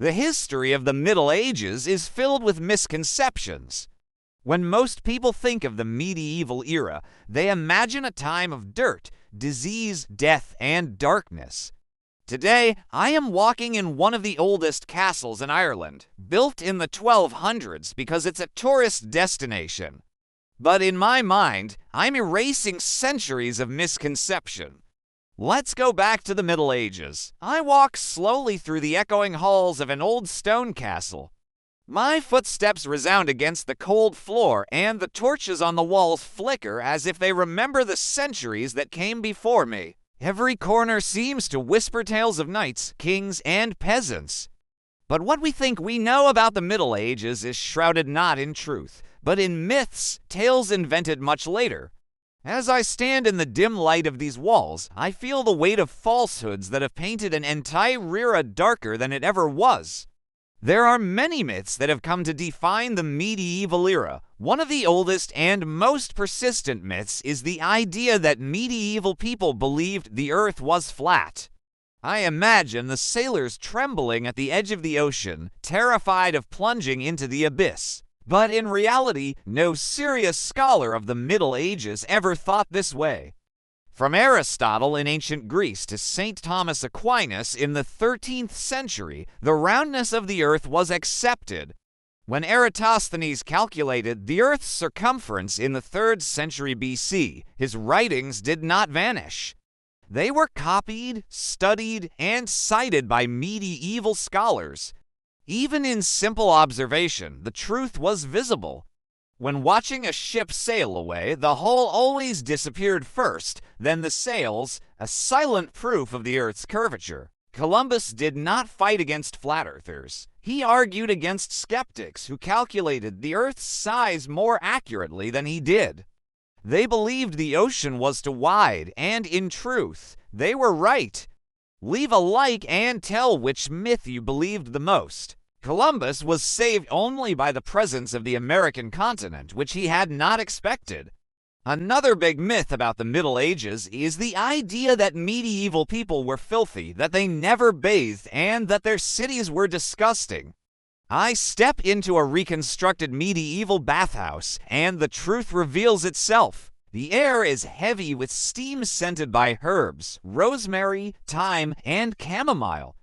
The history of the Middle Ages is filled with misconceptions. When most people think of the medieval era, they imagine a time of dirt, disease, death, and darkness. Today, I am walking in one of the oldest castles in Ireland, built in the 1200s because it's a tourist destination. But in my mind, I'm erasing centuries of misconception. Let's go back to the Middle Ages. I walk slowly through the echoing halls of an old stone castle. My footsteps resound against the cold floor, and the torches on the walls flicker as if they remember the centuries that came before me. Every corner seems to whisper tales of knights, kings, and peasants. But what we think we know about the Middle Ages is shrouded not in truth, but in myths, tales invented much later. As I stand in the dim light of these walls, I feel the weight of falsehoods that have painted an entire era darker than it ever was. There are many myths that have come to define the medieval era. One of the oldest and most persistent myths is the idea that medieval people believed the earth was flat. I imagine the sailors trembling at the edge of the ocean, terrified of plunging into the abyss. But in reality, no serious scholar of the Middle Ages ever thought this way. From Aristotle in ancient Greece to St. Thomas Aquinas in the 13th century, the roundness of the earth was accepted. When Eratosthenes calculated the earth's circumference in the 3rd century BC, his writings did not vanish. They were copied, studied, and cited by medieval scholars. Even in simple observation, the truth was visible. When watching a ship sail away, the hull always disappeared first, then the sails, a silent proof of the Earth's curvature. Columbus did not fight against flat earthers. He argued against skeptics who calculated the Earth's size more accurately than he did. They believed the ocean was too wide, and in truth, they were right. Leave a like and tell which myth you believed the most. Columbus was saved only by the presence of the American continent, which he had not expected. Another big myth about the Middle Ages is the idea that medieval people were filthy, that they never bathed, and that their cities were disgusting. I step into a reconstructed medieval bathhouse, and the truth reveals itself. The air is heavy with steam scented by herbs, rosemary, thyme, and chamomile.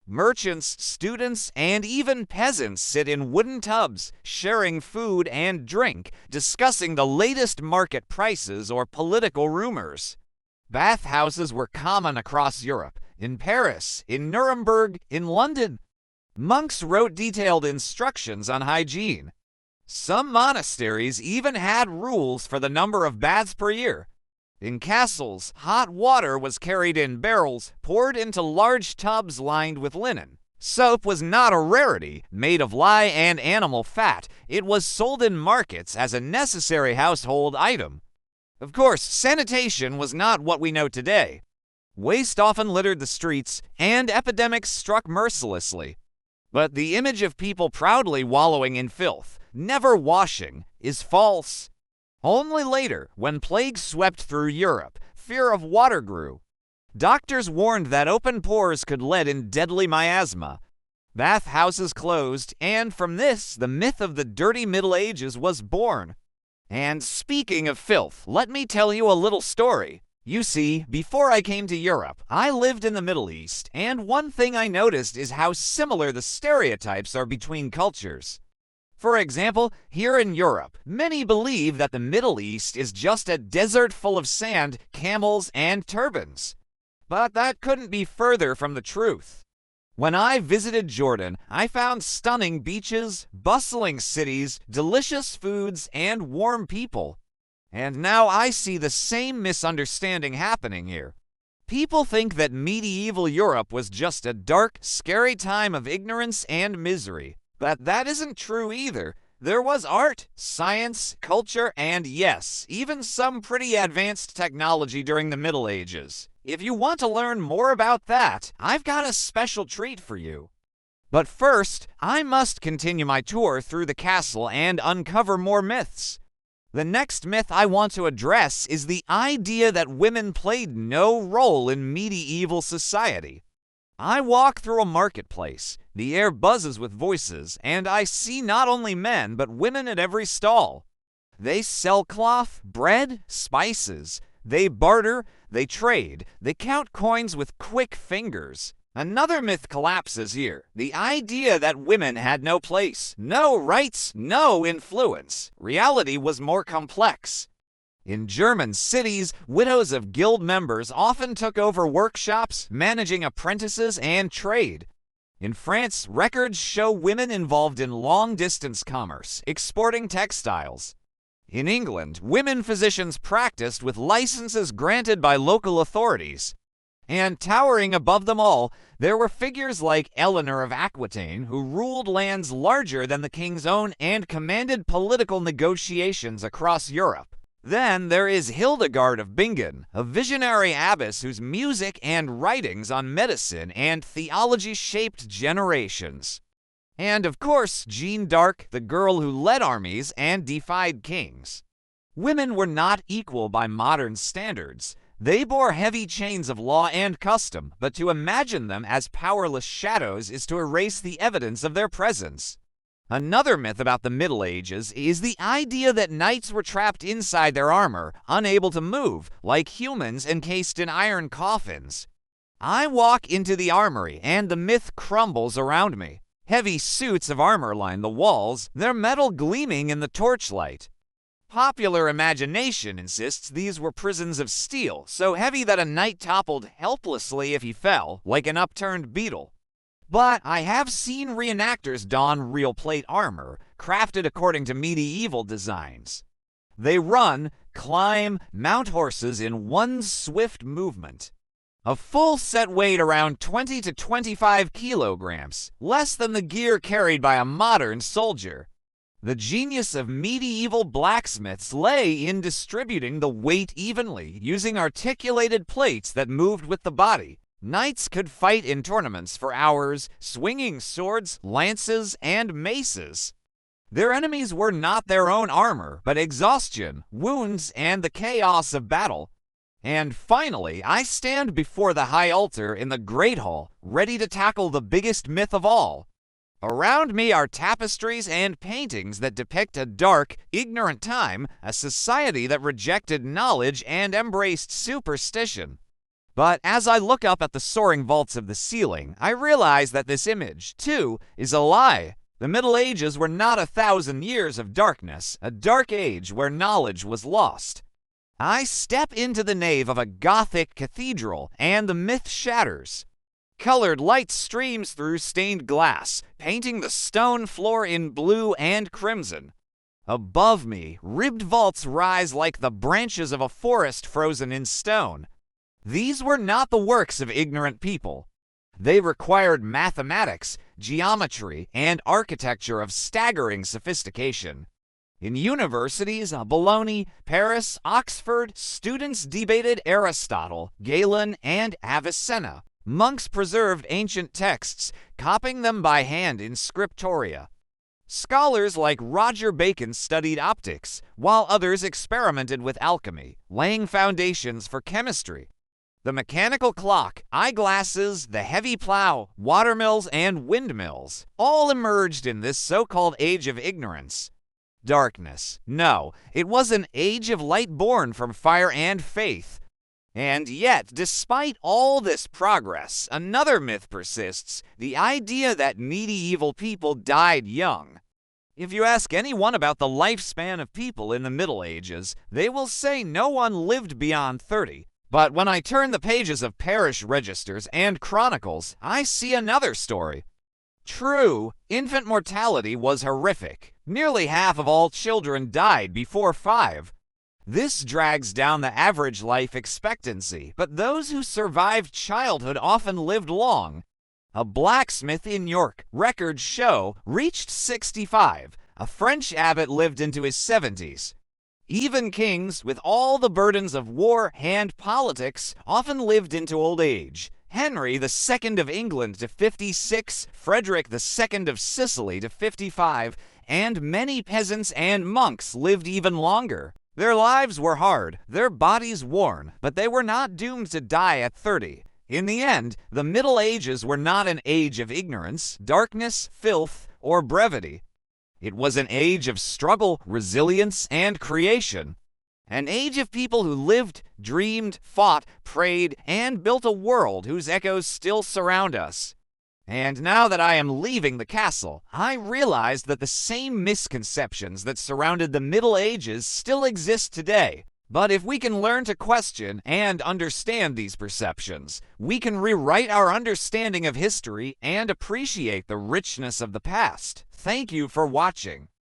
Merchants, students, and even peasants sit in wooden tubs, sharing food and drink, discussing the latest market prices or political rumors. Bathhouses were common across Europe, in Paris, in Nuremberg, in London. Monks wrote detailed instructions on hygiene. Some monasteries even had rules for the number of baths per year. In castles, hot water was carried in barrels, poured into large tubs lined with linen. Soap was not a rarity, made of lye and animal fat. It was sold in markets as a necessary household item. Of course, sanitation was not what we know today. Waste often littered the streets, and epidemics struck mercilessly. But the image of people proudly wallowing in filth, never washing, is false. Only later, when plague swept through Europe, fear of water grew. Doctors warned that open pores could lead in deadly miasma. Bathhouses closed, and from this, the myth of the dirty Middle Ages was born. And speaking of filth, let me tell you a little story. You see, before I came to Europe, I lived in the Middle East, and one thing I noticed is how similar the stereotypes are between cultures. For example, here in Europe, many believe that the Middle East is just a desert full of sand, camels, and turbans. But that couldn't be further from the truth. When I visited Jordan, I found stunning beaches, bustling cities, delicious foods, and warm people. And now I see the same misunderstanding happening here. People think that medieval Europe was just a dark, scary time of ignorance and misery. But that isn't true either. There was art, science, culture, and yes, even some pretty advanced technology during the Middle Ages. If you want to learn more about that, I've got a special treat for you. But first, I must continue my tour through the castle and uncover more myths. The next myth I want to address is the idea that women played no role in medieval society. I walk through a marketplace. The air buzzes with voices, and I see not only men but women at every stall. They sell cloth, bread, spices. They barter, they trade, they count coins with quick fingers. Another myth collapses here. The idea that women had no place, no rights, no influence. Reality was more complex. In German cities, widows of guild members often took over workshops, managing apprentices, and trade. In France, records show women involved in long-distance commerce, exporting textiles. In England, women physicians practiced with licenses granted by local authorities. And towering above them all, there were figures like Eleanor of Aquitaine, who ruled lands larger than the king's own and commanded political negotiations across Europe. Then there is Hildegard of Bingen, a visionary abbess whose music and writings on medicine and theology shaped generations. And of course, Jeanne d'Arc, the girl who led armies and defied kings. Women were not equal by modern standards. They bore heavy chains of law and custom, but to imagine them as powerless shadows is to erase the evidence of their presence. Another myth about the Middle Ages is the idea that knights were trapped inside their armor, unable to move, like humans encased in iron coffins. I walk into the armory, and the myth crumbles around me. Heavy suits of armor line the walls, their metal gleaming in the torchlight. Popular imagination insists these were prisons of steel, so heavy that a knight toppled helplessly if he fell, like an upturned beetle. But I have seen reenactors don real plate armor, crafted according to medieval designs. They run, climb, mount horses in one swift movement. A full set weighed around 20 to 25 kilograms, less than the gear carried by a modern soldier. The genius of medieval blacksmiths lay in distributing the weight evenly, using articulated plates that moved with the body. Knights could fight in tournaments for hours, swinging swords, lances, and maces. Their enemies were not their own armor, but exhaustion, wounds, and the chaos of battle. And finally, I stand before the high altar in the Great Hall, ready to tackle the biggest myth of all. Around me are tapestries and paintings that depict a dark, ignorant time, a society that rejected knowledge and embraced superstition. But as I look up at the soaring vaults of the ceiling, I realize that this image, too, is a lie. The Middle Ages were not 1,000 years of darkness, a dark age where knowledge was lost. I step into the nave of a Gothic cathedral, and the myth shatters. Colored light streams through stained glass, painting the stone floor in blue and crimson. Above me, ribbed vaults rise like the branches of a forest frozen in stone. These were not the works of ignorant people. They required mathematics, geometry, and architecture of staggering sophistication. In universities, Bologna, Paris, Oxford, students debated Aristotle, Galen, and Avicenna. Monks preserved ancient texts, copying them by hand in scriptoria. Scholars like Roger Bacon studied optics, while others experimented with alchemy, laying foundations for chemistry. The mechanical clock, eyeglasses, the heavy plow, watermills, and windmills all emerged in this so-called age of ignorance. Darkness. No, it was an age of light born from fire and faith. And yet, despite all this progress, another myth persists, the idea that medieval people died young. If you ask anyone about the lifespan of people in the Middle Ages, they will say no one lived beyond 30. But when I turn the pages of parish registers and chronicles, I see another story. True, infant mortality was horrific. Nearly half of all children died before 5. This drags down the average life expectancy, but those who survived childhood often lived long. A blacksmith in York, records show, reached 65. A French abbot lived into his 70s. Even kings, with all the burdens of war and politics, often lived into old age. Henry II of England to 56, Frederick II of Sicily to 55, and many peasants and monks lived even longer. Their lives were hard, their bodies worn, but they were not doomed to die at 30. In the end, the Middle Ages were not an age of ignorance, darkness, filth, or brevity. It was an age of struggle, resilience, and creation. An age of people who lived, dreamed, fought, prayed, and built a world whose echoes still surround us. And now that I am leaving the castle, I realize that the same misconceptions that surrounded the Middle Ages still exist today. But if we can learn to question and understand these perceptions, we can rewrite our understanding of history and appreciate the richness of the past. Thank you for watching.